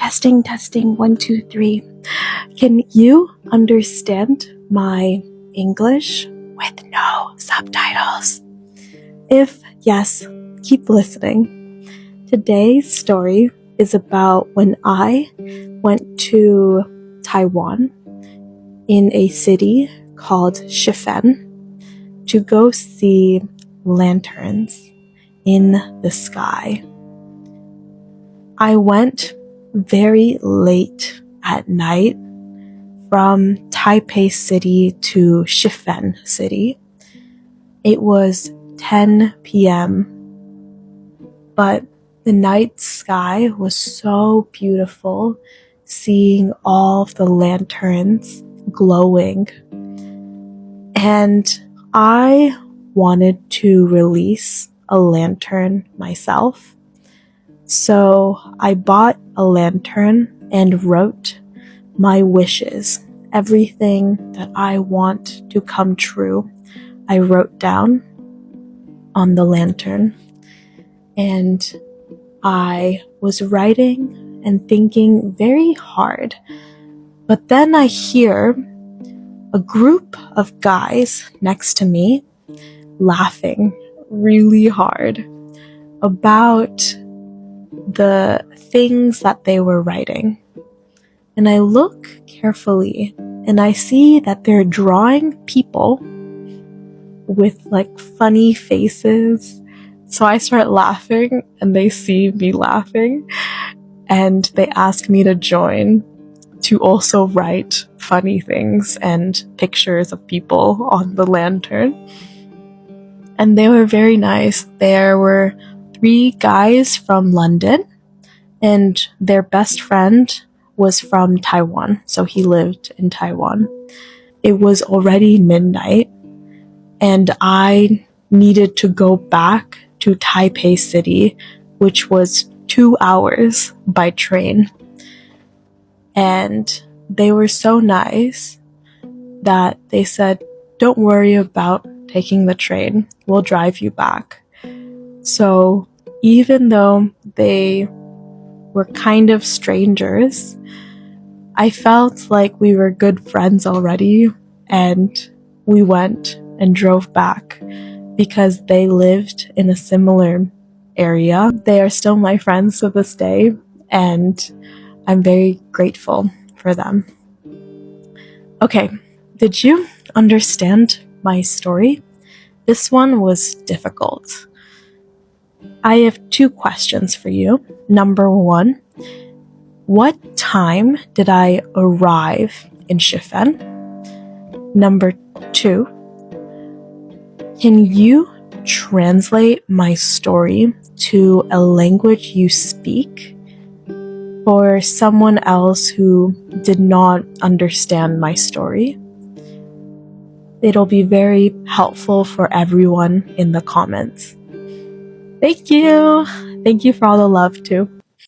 Testing, testing, 1, 2, 3. Can you understand my English with no subtitles? If yes, keep listening. Today's story is about when I went to Taiwan in a city called Shifen to go see lanterns in the sky. I went very late at night from Taipei City to Shifen City. It was 10 p.m., but the night sky was so beautiful, seeing all of the lanterns glowing. And I wanted to release a lantern myself. So I bought a lantern and wrote my wishes, everything that I want to come true. I wrote down on the lantern, and I was writing and thinking very hard. But then I hear a group of guys next to me laughing really hard about the things that they were writing. And I look carefully and I see that they're drawing people with like funny faces. So I start laughing and they see me laughing and they ask me to join to also write funny things and pictures of people on the lantern. And they were very nice. There were 3 guys from London, and their best friend was from Taiwan, so he lived in Taiwan. It was already midnight, and I needed to go back to Taipei City, which was 2 hours by train. And they were so nice that they said, "Don't worry about taking the train. We'll drive you back." So even though they were kind of strangers, I felt like we were good friends already, and we went and drove back because they lived in a similar area. They are still my friends to this day, and I'm very grateful for them. Okay, did you understand my story? This one was difficult. I have 2 questions for you. Number 1, what time did I arrive in Shifen? Number 2, can you translate my story to a language you speak for someone else who did not understand my story? It'll be very helpful for everyone in the comments. Thank you! Thank you for all the love too.